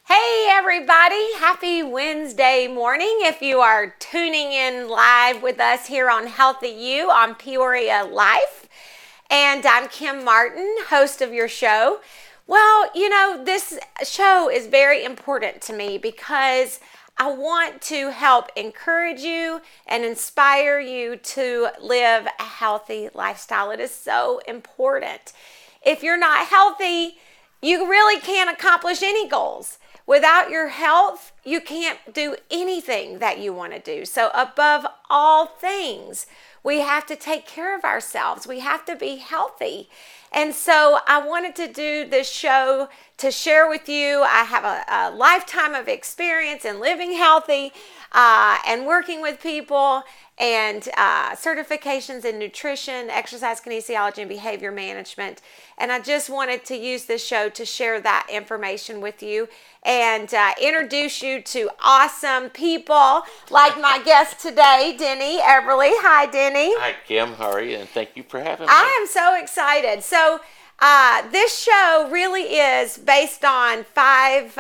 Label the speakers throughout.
Speaker 1: Hey everybody, happy Wednesday morning. If you are tuning in live with us here on Healthy You on Peoria Life. And I'm Kim Martin, host of your show. Well, this show is very important to me because I want to help encourage you and inspire you to live a healthy lifestyle. It is so important. If you're not healthy, you really can't accomplish any goals. Without your health, you can't do anything that you want to do. So above all things, we have to take care of ourselves. We have to be healthy. And so I wanted to do this show to share with you. I have a lifetime of experience in living healthy and working with people and certifications in nutrition, exercise kinesiology, and behavior management. And I just wanted to use this show to share that information with you and introduce you to awesome people like my guest today, Denny Eberle. Hi, Denny.
Speaker 2: Hi, Kim. How are you? And thank you for having me.
Speaker 1: I am so excited. So this show really is based on five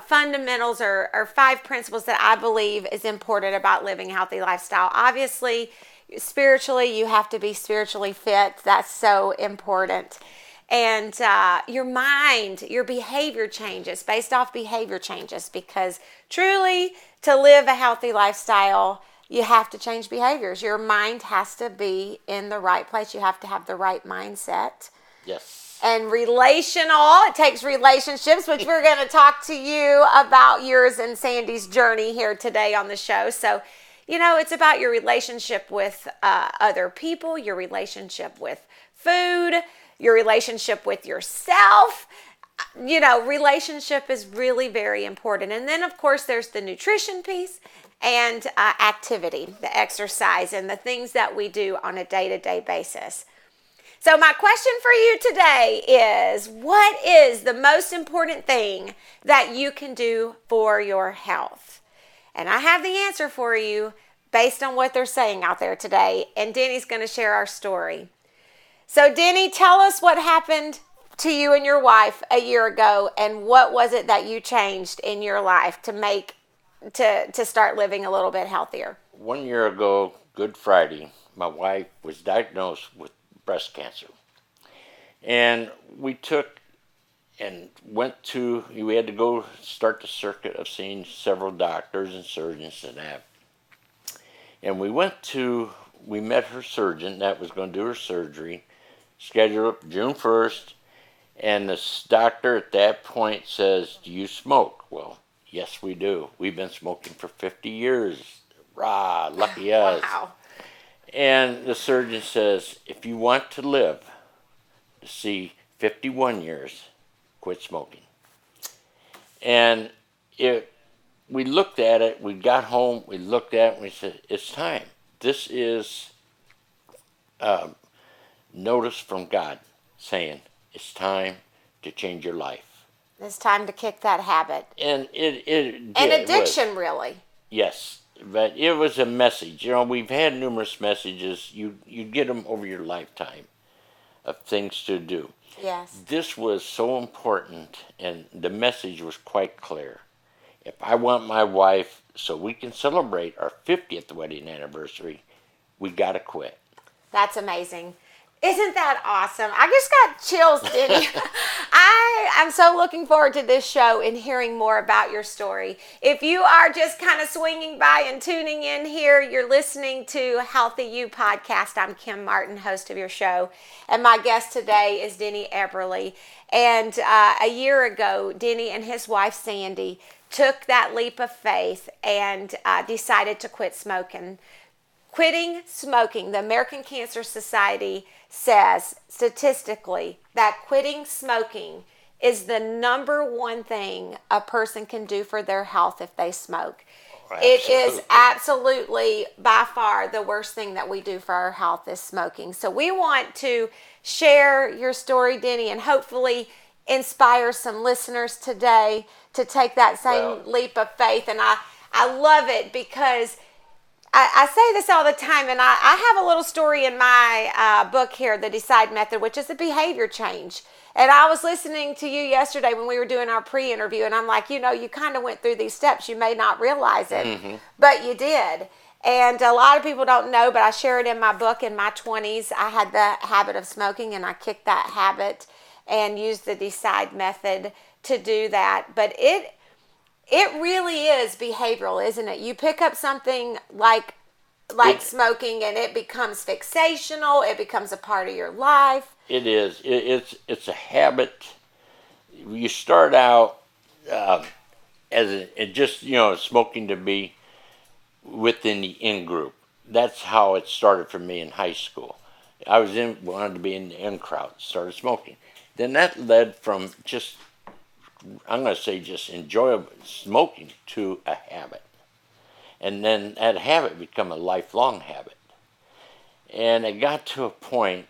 Speaker 1: fundamentals or five principles that I believe is important about living a healthy lifestyle. Obviously, spiritually, you have to be spiritually fit. That's so important. And your mind, your behavior changes based off behavior changes, because truly to live a healthy lifestyle, you have to change behaviors. Your mind has to be in the right place. You have to have the right mindset.
Speaker 2: Yes.
Speaker 1: And it takes relationships, which we're going to talk to you about yours and Sandy's journey here today on the show. So, it's about your relationship with other people, your relationship with food, your relationship with yourself. Relationship is really very important. And then, of course, there's the nutrition piece and activity, the exercise, and the things that we do on a day-to-day basis. So my question for you today is, what is the most important thing that you can do for your health? And I have the answer for you based on what they're saying out there today. And Denny's going to share our story. So Denny, tell us what happened to you and your wife a year ago, and what was it that you changed in your life to start living a little bit healthier?
Speaker 2: 1 year ago, Good Friday, my wife was diagnosed with breast cancer. And we had to go start the circuit of seeing several doctors and surgeons and that. And we met her surgeon that was going to do her surgery, scheduled June 1st. And the doctor at that point says, "Do you smoke?" Well, yes, we do. We've been smoking for 50 years. Rah, lucky us.
Speaker 1: Wow.
Speaker 2: And the surgeon says, "If you want to live to see 51 years, quit smoking." And we looked at it, we got home, we looked at it, and we said, it's time. This is notice from God saying, it's time to change your life.
Speaker 1: It's time to kick that habit.
Speaker 2: And it did.
Speaker 1: And addiction, really.
Speaker 2: Yes. But it was a message. We've had numerous messages. You get them over your lifetime of things to do.
Speaker 1: Yes.
Speaker 2: This was so important, and the message was quite clear. If I want my wife so we can celebrate our 50th wedding anniversary, we got to quit.
Speaker 1: That's amazing. Isn't that awesome? I just got chills, Denny. I'm so looking forward to this show and hearing more about your story. If you are just kind of swinging by and tuning in here, you're listening to Healthy You podcast. I'm Kim Martin, host of your show. And my guest today is Denny Eberle. And a year ago, Denny and his wife, Sandy, took that leap of faith and decided to quit smoking. Quitting smoking, the American Cancer Society says statistically that quitting smoking is the number one thing a person can do for their health if they smoke. It is absolutely by far the worst thing that we do for our health is smoking. So we want to share your story, Denny, and hopefully inspire some listeners today to take that same leap of faith. And I love it because I say this all the time, and I have a little story in my book here, The Decide Method, which is a behavior change. And I was listening to you yesterday when we were doing our pre-interview, and I'm like, you kind of went through these steps. You may not realize it, but you did. And a lot of people don't know, but I share it in my book. In my 20s, I had the habit of smoking, and I kicked that habit and used the Decide Method to do that. But it really is behavioral, isn't it? You pick up something like smoking, and it becomes fixational. It becomes a part of your life.
Speaker 2: It is. It's a habit. You start out just smoking to be within the in group. That's how it started for me in high school. Wanted to be in the in crowd. Started smoking. Then that led from I'm going to say just enjoyable smoking to a habit. And then that habit become a lifelong habit. And it got to a point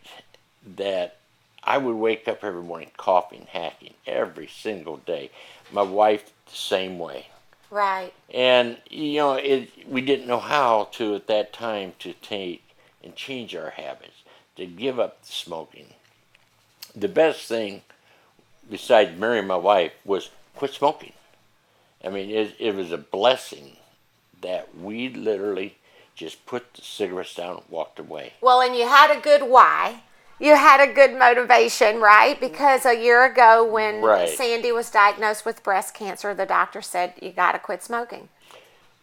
Speaker 2: that I would wake up every morning coughing, hacking every single day. My wife, the same way.
Speaker 1: Right.
Speaker 2: And, we didn't know how to, at that time, to take and change our habits, to give up the smoking. The best thing, besides marrying my wife, was quit smoking. I mean, it was a blessing that we literally just put the cigarettes down and walked away.
Speaker 1: Well, and you had a good why. You had a good motivation, right? Because a year ago when Sandy was diagnosed with breast cancer, the doctor said, you got to quit smoking.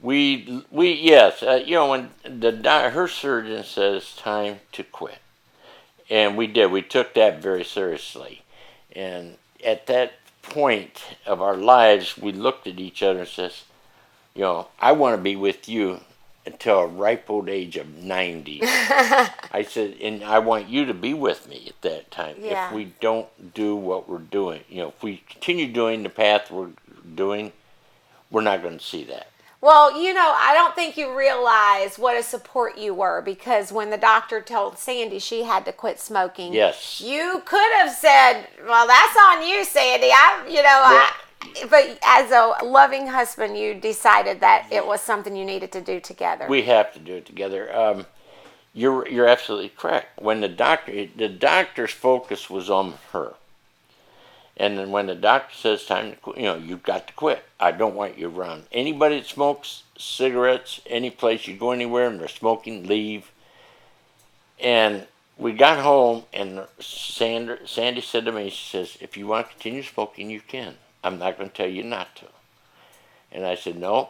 Speaker 2: Yes, when her surgeon said it's time to quit. And we did. We took that very seriously. And at that point of our lives, we looked at each other and says, I want to be with you until a ripe old age of 90. I said, and I want you to be with me at that time.
Speaker 1: Yeah.
Speaker 2: If we don't do what we're doing, if we continue doing the path we're doing, we're not going to see that.
Speaker 1: Well, I don't think you realize what a support you were, because when the doctor told Sandy she had to quit smoking,
Speaker 2: yes,
Speaker 1: you could have said, well, that's on you, Sandy. But as a loving husband, you decided that it was something you needed to do together.
Speaker 2: We have to do it together. You're absolutely correct. When the doctor's focus was on her. And then when the doctor says time to quit, you've got to quit. I don't want you around. Anybody that smokes cigarettes, any place you go anywhere and they're smoking, leave. And we got home, and Sandy said to me, she says, if you want to continue smoking, you can. I'm not going to tell you not to. And I said, no,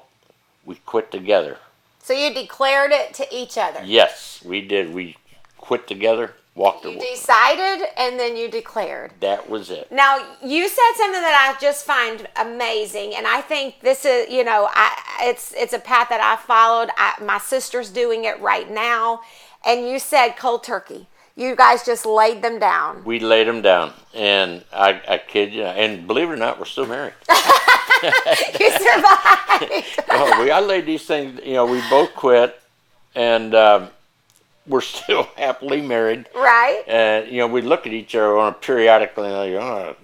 Speaker 2: we quit together.
Speaker 1: So you declared it to each other?
Speaker 2: Yes, we did. We quit together. You
Speaker 1: decided, and then you declared.
Speaker 2: That was it.
Speaker 1: Now, you said something that I just find amazing, and I think this is, it's a path that I followed. My sister's doing it right now, and you said cold turkey. You guys just laid them down.
Speaker 2: We laid them down, and I kid you, and believe it or not, we're still married.
Speaker 1: You survived.
Speaker 2: I laid these things, we both quit, and we're still happily married.
Speaker 1: Right.
Speaker 2: And, we look at each other periodically and,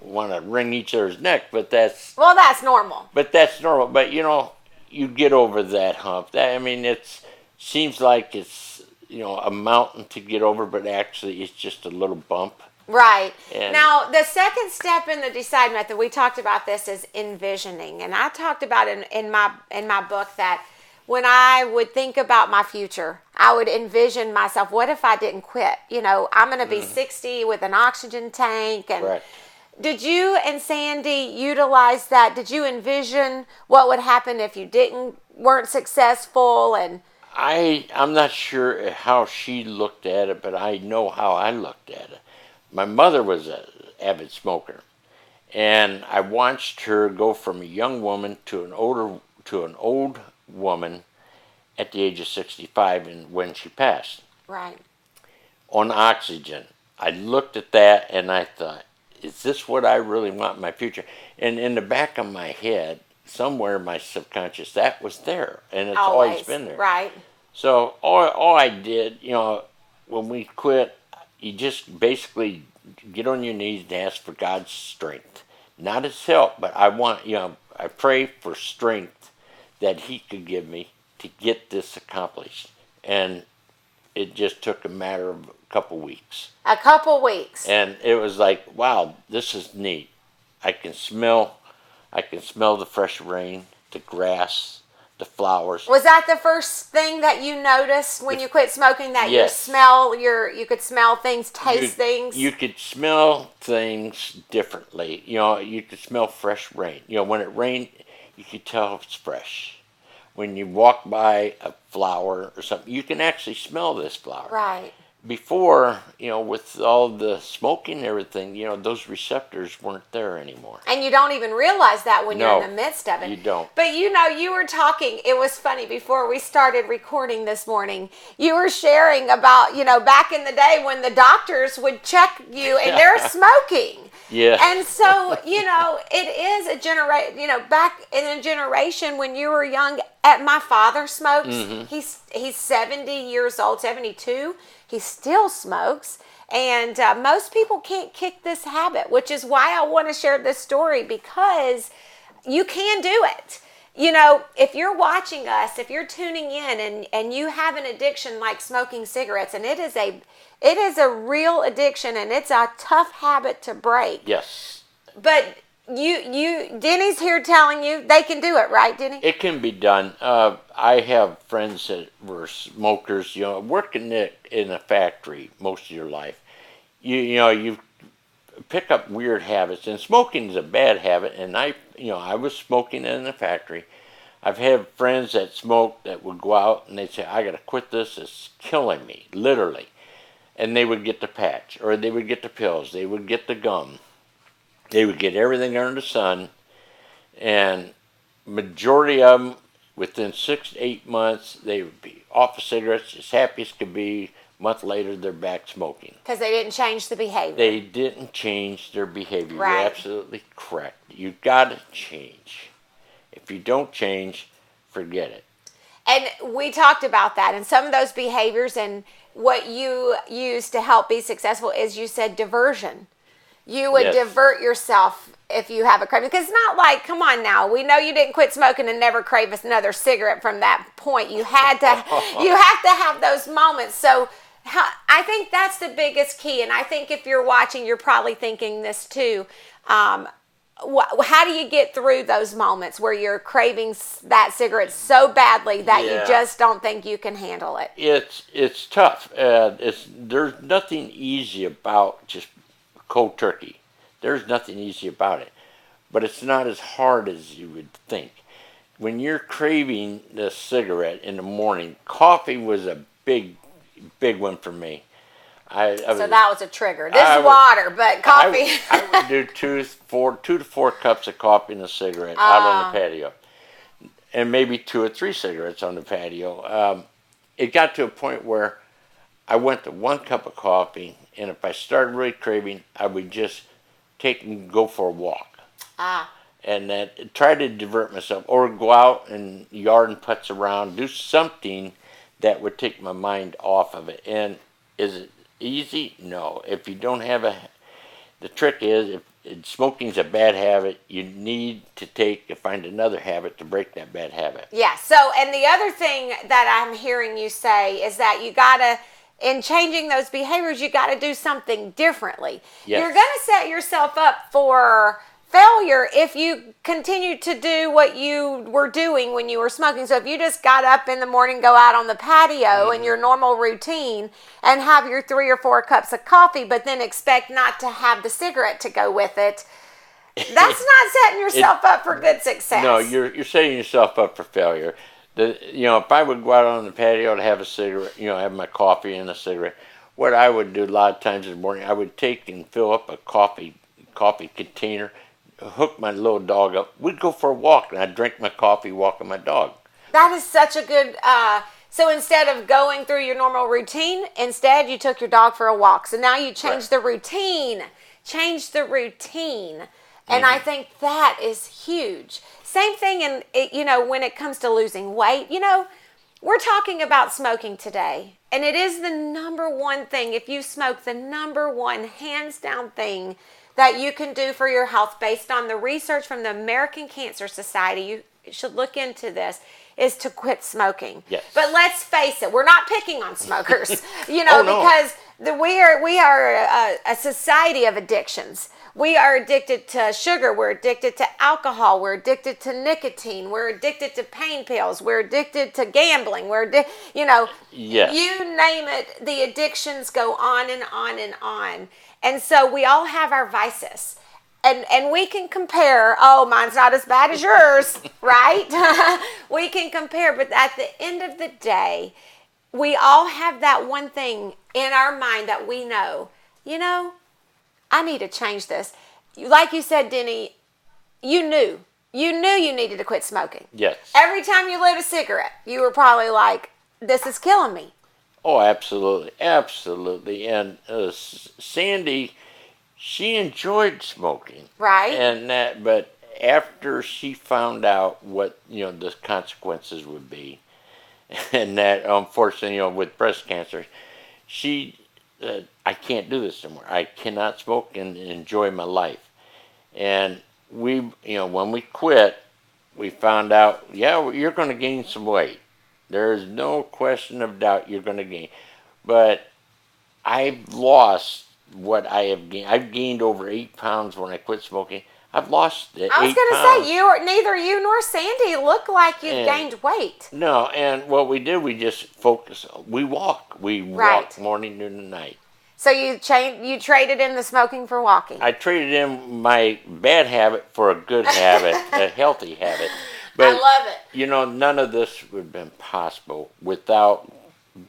Speaker 2: want to wring each other's neck, but that's...
Speaker 1: Well, that's normal.
Speaker 2: But that's normal. But, you get over that hump. It seems like it's, a mountain to get over, but actually it's just a little bump.
Speaker 1: Right.
Speaker 2: And
Speaker 1: now, the second step in the Decide Method, we talked about this, is envisioning. And I talked about in my book that when I would think about my future, I would envision myself, what if I didn't quit? I'm going to be 60 with an oxygen tank. And
Speaker 2: right.
Speaker 1: Did you and Sandy utilize that? Did you envision what would happen if you weren't successful? And
Speaker 2: I'm not sure how she looked at it, but I know how I looked at it. My mother was an avid smoker, and I watched her go from a young woman to an old woman at the age of 65, and when she passed.
Speaker 1: Right.
Speaker 2: On oxygen. I looked at that and I thought, is this what I really want in my future? And in the back of my head, somewhere in my subconscious, that was there, and it's always been there.
Speaker 1: Right.
Speaker 2: So all I did, when we quit, you just basically get on your knees and ask for God's strength. Not his help, but I pray for strength that he could give me to to get this accomplished. And it just took a matter of a couple weeks.
Speaker 1: A couple weeks.
Speaker 2: And it was like, wow, this is neat. I can smell the fresh rain, the grass, the flowers.
Speaker 1: Was that the first thing that you noticed when you quit smoking? That
Speaker 2: Yes.
Speaker 1: you could smell things, taste things?
Speaker 2: You could smell things differently. You know, you could smell fresh rain. You know, when it rained, you could tell it's fresh. When you walk by a flower or something, you can actually smell this flower.
Speaker 1: Right.
Speaker 2: Before, you know, with all the smoking and everything, you know, those receptors weren't there anymore.
Speaker 1: And you don't even realize that when
Speaker 2: No,
Speaker 1: you're in the midst of it.
Speaker 2: You don't.
Speaker 1: But you know, you were talking, it was funny before we started recording this morning. You were sharing about, you know, back in the day when the doctors would check you and they're smoking.
Speaker 2: Yeah.
Speaker 1: And so, you know, it is a generation, you know, back in a generation when you were young, my father smokes. He's 70 years old, 72. He still smokes. And most people can't kick this habit, which is why I want to share this story, because you can do it. You know, if you're watching us, if you're tuning in and you have an addiction like smoking cigarettes, and it is a real addiction and it's a tough habit to break.
Speaker 2: Yes.
Speaker 1: But Denny's here telling you they can do it, right, Denny?
Speaker 2: It can be done. I have friends that were smokers. You know, working in a factory most of your life, you pick up weird habits, and smoking is a bad habit. And I was smoking in a factory. I've had friends that smoked that would go out and they'd say, "I got to quit this. It's killing me," literally. And they would get the patch, or they would get the pills, they would get the gum. They would get everything under the sun, and majority of them, within 6 to 8 months, they would be off of cigarettes, as happy as could be. A month later, they're back smoking.
Speaker 1: Because they didn't change the behavior.
Speaker 2: They didn't change their behavior.
Speaker 1: Right.
Speaker 2: You're absolutely correct. You've got to change. If you don't change, forget it.
Speaker 1: And we talked about that, and some of those behaviors, and what you use to help be successful is, you said, diversion. You would divert yourself if you have a craving. Because it's not like, come on now, we know you didn't quit smoking and never crave another cigarette from that point. You have to have those moments. So I think that's the biggest key. And I think if you're watching, you're probably thinking this too. How do you get through those moments where you're craving that cigarette so badly that you just don't think you can handle it?
Speaker 2: It's tough. There's nothing easy about just cold turkey. There's nothing easy about it. But it's not as hard as you would think. When you're craving the cigarette in the morning, coffee was a big one for me.
Speaker 1: So that was a trigger. This is water, but coffee.
Speaker 2: I would do 2 to 4 cups of coffee and a cigarette out on the patio. And maybe 2 or 3 cigarettes on the patio. It got to a point where I went to 1 cup of coffee, and if I started really craving, I would just take and go for a walk. And then try to divert myself, or go out and yard and putz around, do something that would take my mind off of it. And is it easy? No. If you don't have the trick is, if smoking's a bad habit, you need to find another habit to break that bad habit.
Speaker 1: Yeah. So, and the other thing that I'm hearing you say is that you gotta, in changing those behaviors, you got to do something differently.
Speaker 2: Yes.
Speaker 1: You're going to set yourself up for failure if you continue to do what you were doing when you were smoking. So if you just got up in the morning, go out on the patio in your normal routine and have your 3 or 4 cups of coffee, but then expect not to have the cigarette to go with it, that's not setting yourself up for good success.
Speaker 2: No, you're setting yourself up for failure. If I would go out on the patio to have a cigarette, have my coffee and a cigarette, what I would do a lot of times in the morning, I would take and fill up a coffee container, hook my little dog up. We'd go for a walk, and I'd drink my coffee walking my dog.
Speaker 1: That is such a good, so instead of going through your normal routine, instead you took your dog for a walk. So now you changed the routine. And I think that is huge. Same thing when it comes to losing weight. We're talking about smoking today. And it is the number one thing, if you smoke, the number one hands down thing that you can do for your health based on the research from the American Cancer Society. should look into this is to quit smoking.
Speaker 2: Yes.
Speaker 1: But let's face it, we're not picking on smokers, you know,
Speaker 2: Oh, no.
Speaker 1: because we are a society of addictions. We are addicted to sugar. We're addicted to alcohol. We're addicted to nicotine. We're addicted to pain pills. We're addicted to gambling. You know,
Speaker 2: Yes.
Speaker 1: you name it, the addictions go on and on and on. And so we all have our vices. And we can compare, oh, mine's not as bad as yours, right? We can compare, but at the end of the day, we all have that one thing in our mind that we know, you know, I need to change this. Like you said, Denny, you knew you needed to quit smoking.
Speaker 2: Yes.
Speaker 1: Every time you lit a cigarette, you were probably like, this is killing me.
Speaker 2: Oh, absolutely. Absolutely. And Sandy, she enjoyed smoking.
Speaker 1: Right.
Speaker 2: And but after she found out what, the consequences would be, and that unfortunately, with breast cancer, she I can't do this anymore. I cannot smoke and enjoy my life. And when we quit, we found out, yeah, you're going to gain some weight. There's no question of doubt you're going to gain. But I've lost what I have gained. I've gained over 8 pounds when I quit smoking. I've lost it.
Speaker 1: I was going to say, neither you nor Sandy look like you've gained weight.
Speaker 2: No, and what we did, we just focus. We walk. We walk morning, noon, and night.
Speaker 1: So you traded in the smoking for walking.
Speaker 2: I traded in my bad habit for a good habit, a healthy habit. But,
Speaker 1: I love it.
Speaker 2: None of this would have been possible without,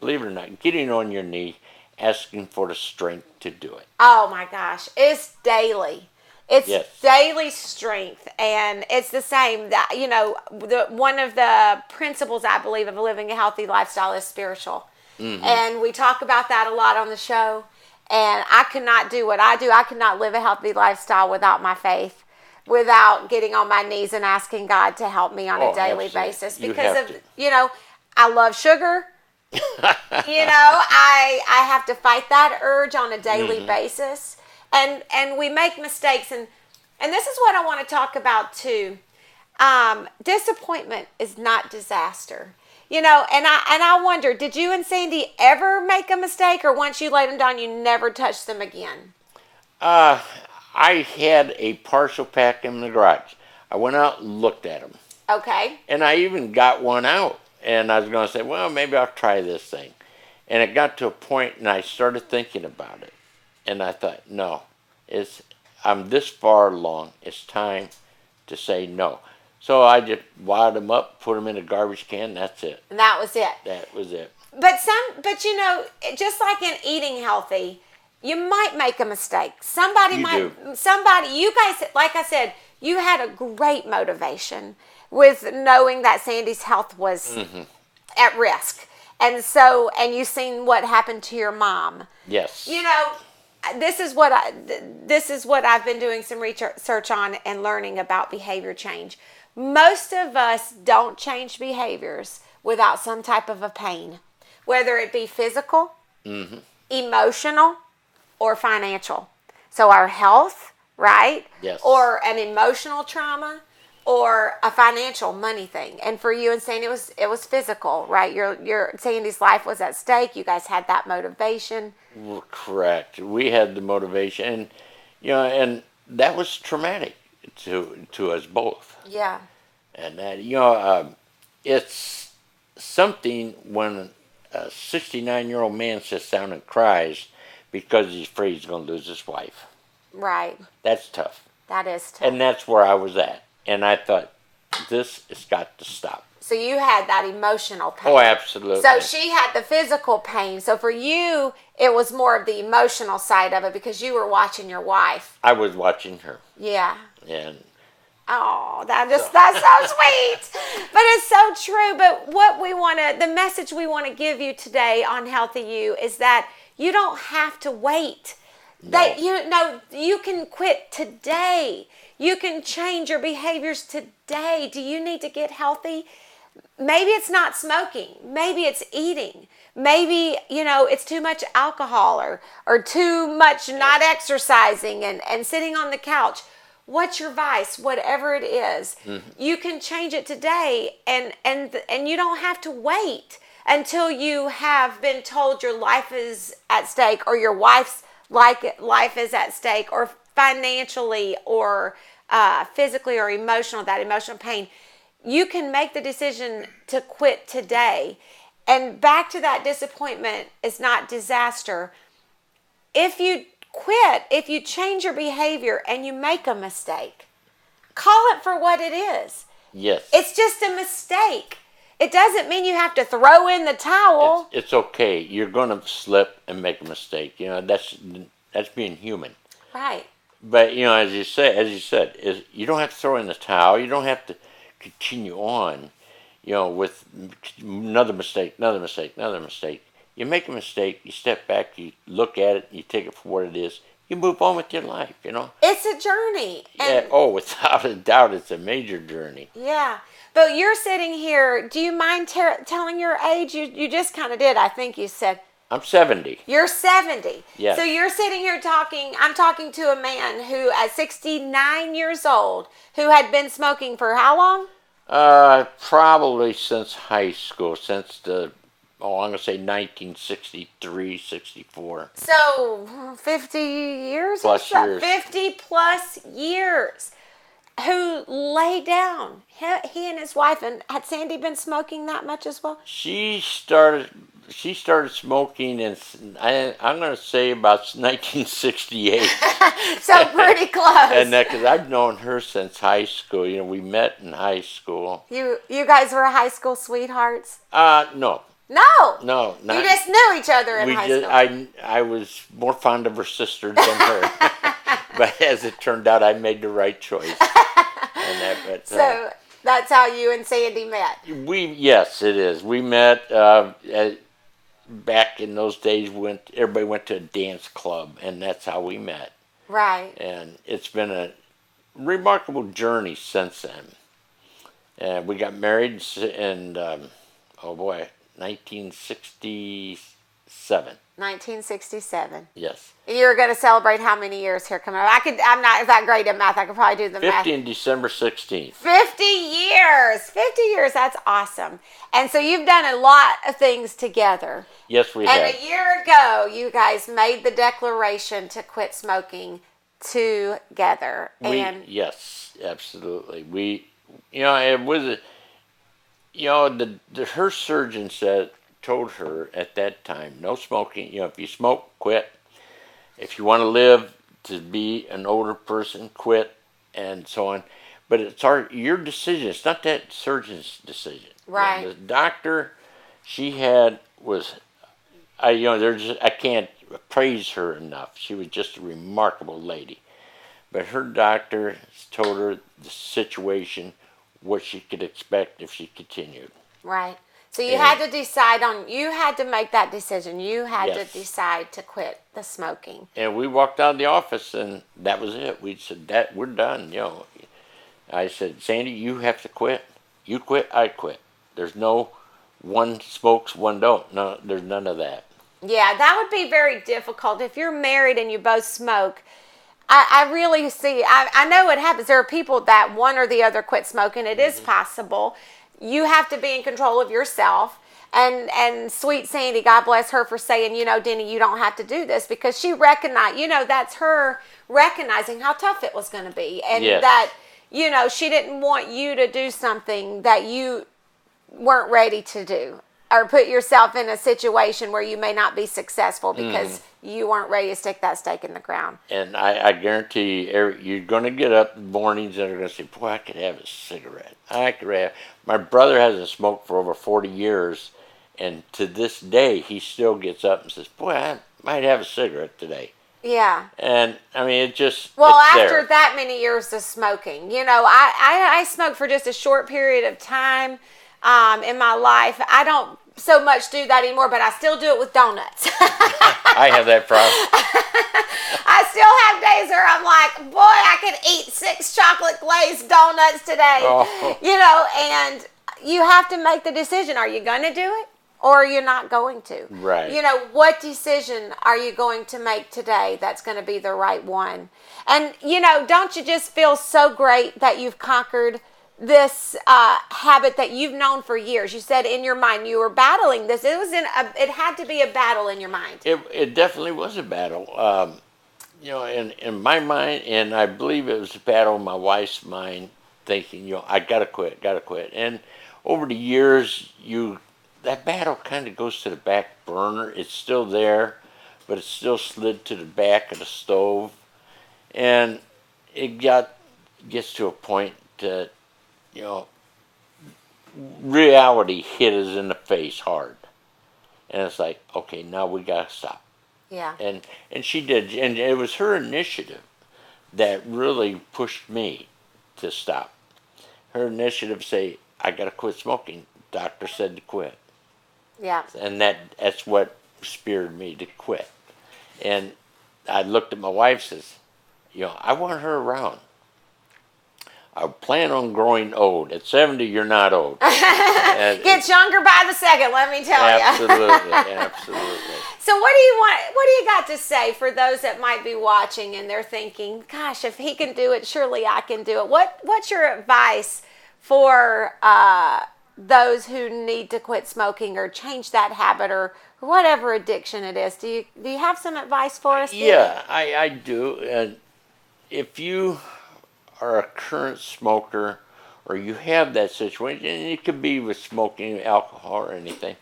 Speaker 2: believe it or not, getting on your knee, asking for the strength to do it.
Speaker 1: Oh my gosh, it's daily. It's
Speaker 2: Yes.
Speaker 1: daily strength, and it's the same. That one of the principles I believe of living a healthy lifestyle is spiritual, and we talk about that a lot on the show. And I could not do what I do. I could not live a healthy lifestyle without my faith, without getting on my knees and asking God to help me on a daily
Speaker 2: absolutely.
Speaker 1: basis.
Speaker 2: You
Speaker 1: Because
Speaker 2: have
Speaker 1: of
Speaker 2: to.
Speaker 1: I love sugar. I have to fight that urge on a daily basis. And we make mistakes, and this is what I want to talk about too. Disappointment is not disaster. And I wonder, did you and Sandy ever make a mistake, or once you laid them down, you never touched them again?
Speaker 2: I had a partial pack in the garage. I went out and looked at them.
Speaker 1: Okay.
Speaker 2: And I even got one out. And I was going to say, well, maybe I'll try this thing. And it got to a point, and I started thinking about it. And I thought, no, I'm this far along. It's time to say no. So I just wad them up, put them in a garbage can. That's it.
Speaker 1: And that was it.
Speaker 2: That was it.
Speaker 1: But just like in eating healthy, you might make a mistake. You guys, like I said, you had a great motivation with knowing that Sandy's health was at risk. And you seen what happened to your mom.
Speaker 2: Yes.
Speaker 1: This is what I've been doing some research on and learning about behavior change. Most of us don't change behaviors without some type of a pain, whether it be physical, emotional, or financial. So our health, right?
Speaker 2: Yes.
Speaker 1: Or an emotional trauma, or a financial money thing. And for you and Sandy, it was physical, right? Your Sandy's life was at stake. You guys had that motivation.
Speaker 2: Correct. We had the motivation, and that was traumatic to us both.
Speaker 1: Yeah.
Speaker 2: And that, it's something when a 69-year-old man sits down and cries because he's afraid he's going to lose his wife.
Speaker 1: Right.
Speaker 2: That's tough.
Speaker 1: That is tough.
Speaker 2: And that's where I was at. And I thought, this has got to stop.
Speaker 1: So you had that emotional pain.
Speaker 2: Oh, absolutely.
Speaker 1: So she had the physical pain. So for you, it was more of the emotional side of it because you were watching your wife.
Speaker 2: I was watching her.
Speaker 1: Yeah.
Speaker 2: And
Speaker 1: oh, that's so sweet. But it's so true. But the message we want to give you today on Healthy You is that you don't have to wait.
Speaker 2: No.
Speaker 1: That you can quit today. You can change your behaviors today. Do you need to get healthy? Maybe it's not smoking. Maybe it's eating. Maybe, it's too much alcohol or too much not exercising and sitting on the couch. what's your vice, whatever it is, you can change it today, and you don't have to wait until you have been told your life is at stake, or your wife's life is at stake, or financially, or physically, or emotional, that emotional pain. You can make the decision to quit today. And back to that disappointment is not disaster. If you quit, if you change your behavior and you make a mistake, call it for what it is.
Speaker 2: Yes.
Speaker 1: It's just a mistake. It doesn't mean you have to throw in the towel.
Speaker 2: It's okay. You're going to slip and make a mistake. That's being human.
Speaker 1: Right.
Speaker 2: But as you said, is you don't have to throw in the towel. You don't have to continue on, with another mistake. You make a mistake, you step back, you look at it, you take it for what it is, you move on with your life,
Speaker 1: It's a journey.
Speaker 2: Yeah, without a doubt, it's a major journey.
Speaker 1: Yeah. But you're sitting here, do you mind telling your age? You just kind of did, I think you said.
Speaker 2: I'm 70.
Speaker 1: You're 70.
Speaker 2: Yes.
Speaker 1: So you're sitting here I'm talking to a man who, at 69 years old, who had been smoking for how long?
Speaker 2: Probably since high school, since I'm going to say 1963, 64.
Speaker 1: So 50 years?
Speaker 2: Plus years.
Speaker 1: 50 plus years. Who laid down. He and his wife, and had Sandy been smoking that much as well?
Speaker 2: She started smoking in, I'm going to say, about 1968.
Speaker 1: So pretty close.
Speaker 2: And because I've known her since high school. We met in high school.
Speaker 1: You guys were high school sweethearts?
Speaker 2: No.
Speaker 1: No.
Speaker 2: No.
Speaker 1: You just knew each other in high school.
Speaker 2: I was more fond of her sister than her. But as it turned out, I made the right choice.
Speaker 1: So that's how you and Sandy met.
Speaker 2: Yes, it is. We met back in those days when everybody went to a dance club, and that's how we met.
Speaker 1: Right.
Speaker 2: And it's been a remarkable journey since then. And we got married in 1967.
Speaker 1: 1967.
Speaker 2: Yes.
Speaker 1: You were going to celebrate how many years here coming up? I'm not that great at math. I could probably do the
Speaker 2: 50
Speaker 1: math.
Speaker 2: 50 in December 16th.
Speaker 1: 50 years. 50 years. That's awesome. And so you've done a lot of things together.
Speaker 2: Yes, we have.
Speaker 1: And a year ago, you guys made the declaration to quit smoking together.
Speaker 2: Yes, absolutely. It was, her surgeon told her at that time, no smoking. If you smoke, quit. If you want to live to be an older person, quit, and so on. But it's your decision. It's not that surgeon's decision.
Speaker 1: Right.
Speaker 2: The doctor she had was, I can't praise her enough. She was just a remarkable lady. But her doctor told her the situation, what she could expect if she continued.
Speaker 1: Right. So you had to you had to make that decision. You had
Speaker 2: Yes.
Speaker 1: to decide to quit the smoking.
Speaker 2: And we walked out of the office, and that was it. We said, we're done. I said, Sandy, you have to quit. You quit, I quit. There's no one smokes, one don't. No, there's none of that.
Speaker 1: Yeah, that would be very difficult. If you're married and you both smoke, I really see, I know what happens. There are people that one or the other quit smoking. It is possible. You have to be in control of yourself. And sweet Sandy, God bless her for saying, Denny, you don't have to do this, because she recognized, that's her recognizing how tough it was going to be. And
Speaker 2: Yes.
Speaker 1: that, she didn't want you to do something that you weren't ready to do, or put yourself in a situation where you may not be successful because you weren't ready to stick that stake in the ground.
Speaker 2: And I guarantee you're going to get up in the mornings and are going to say, boy, I could have a cigarette. My brother hasn't smoked for over 40 years, and to this day, he still gets up and says, boy, I might have a cigarette today.
Speaker 1: Yeah.
Speaker 2: And, it just,
Speaker 1: well,
Speaker 2: it's
Speaker 1: after
Speaker 2: there.
Speaker 1: that many years of smoking, I smoked for just a short period of time in my life. I don't so much do that anymore, but I still do it with donuts.
Speaker 2: I have that problem.
Speaker 1: I still have days where I'm like, boy, I could eat 6 chocolate glazed donuts today.
Speaker 2: Oh.
Speaker 1: And you have to make the decision. Are you going to do it? or you're not going to.
Speaker 2: Right.
Speaker 1: You know, what decision are you going to make today that's going to be the right one? And, you know, don't you just feel so great that you've conquered this habit that you've known for years? You said in your mind you were battling this. It had to be a battle in your mind.
Speaker 2: It definitely was a battle. You know, in my mind, and I believe it was a battle in my wife's mind, thinking, you know, I gotta quit, gotta quit. And over the years, that battle kind of goes to the back burner. It's still there, but it's still slid to the back of the stove. And it gets to a point that, you know, reality hit us in the face hard. And it's like, okay, now we gotta stop.
Speaker 1: Yeah.
Speaker 2: And she did, and it was her initiative that really pushed me to stop. Her initiative say, I gotta quit smoking. Doctor said to quit.
Speaker 1: Yeah.
Speaker 2: And that's what spurred me to quit. And I looked at my wife and says, you know, I want her around. I plan on growing old. At 70, you're not old.
Speaker 1: Gets younger by the second, let me tell you.
Speaker 2: Absolutely, absolutely.
Speaker 1: So what do you got to say for those that might be watching and they're thinking, gosh, if he can do it, surely I can do it. What's your advice for those who need to quit smoking or change that habit or whatever addiction it is? Do you have some advice for us?
Speaker 2: Yeah, I do. And if you are a current smoker or you have that situation, and it could be with smoking, alcohol, or anything,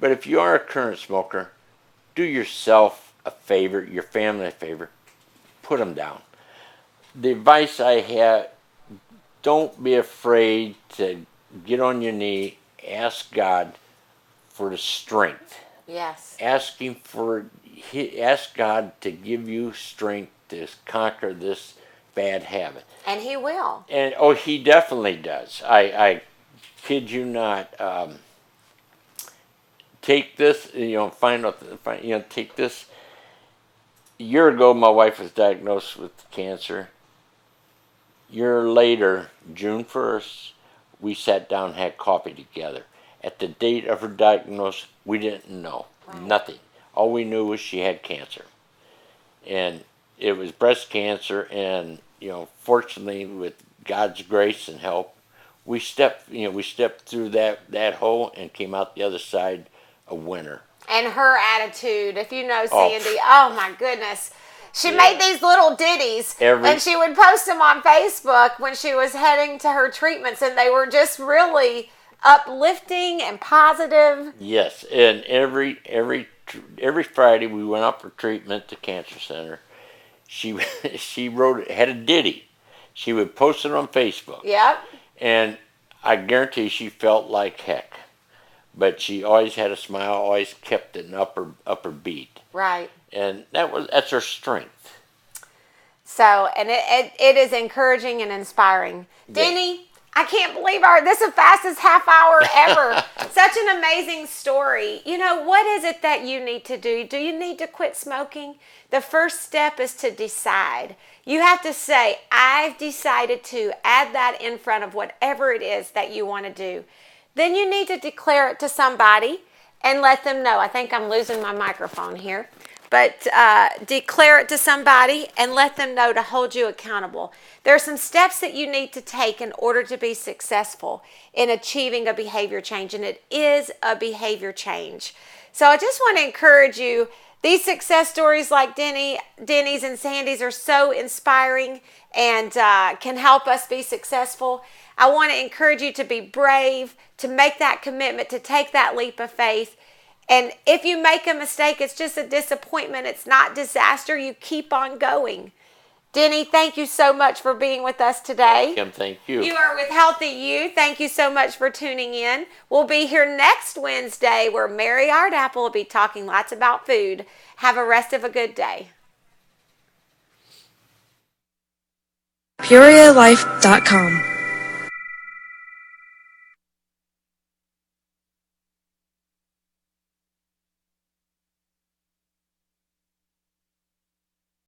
Speaker 2: but if you are a current smoker, do yourself a favor, your family a favor, put them down. The advice I have, don't be afraid to get on your knee, ask God for the strength.
Speaker 1: Yes.
Speaker 2: Ask God to give you strength to conquer this bad habit.
Speaker 1: And he will.
Speaker 2: And he definitely does. I kid you not. Take this, take this. A year ago, my wife was diagnosed with cancer. A year later, June 1st, we sat down and had coffee together. At the date of her diagnosis, we didn't know. Right. Nothing. All we knew was she had cancer. And it was breast cancer, and fortunately, with God's grace and help, we stepped through that hole and came out the other side a winner.
Speaker 1: And her attitude, if you know Sandy, oh my goodness. She made these little ditties, and she would post them on Facebook when she was heading to her treatments, and they were just really uplifting and positive.
Speaker 2: Yes, and every Friday we went up for treatment at the cancer center. She had a ditty. She would post it on Facebook.
Speaker 1: Yep.
Speaker 2: And I guarantee she felt like heck, but she always had a smile. Always kept an upper beat.
Speaker 1: Right.
Speaker 2: And that's her strength.
Speaker 1: So, and it is encouraging and inspiring. Yeah. Denny, I can't believe this is the fastest half hour ever. Such an amazing story. What is it that you need to do? Do you need to quit smoking? The first step is to decide. You have to say, I've decided to add that in front of whatever it is that you want to do. Then you need to declare it to somebody and let them know. I think I'm losing my microphone here. But declare it to somebody and let them know to hold you accountable. There are some steps that you need to take in order to be successful in achieving a behavior change, and it is a behavior change. So I just want to encourage you. These success stories like Denny's and Sandy's are so inspiring and can help us be successful. I want to encourage you to be brave, to make that commitment, to take that leap of faith. And if you make a mistake, it's just a disappointment. It's not disaster. You keep on going. Denny, thank you so much for being with us today.
Speaker 2: Kim, thank you.
Speaker 1: You are with Healthy You. Thank you so much for tuning in. We'll be here next Wednesday where Mary Ardapple will be talking lots about food. Have a rest of a good day.
Speaker 3: PeoriaLife.com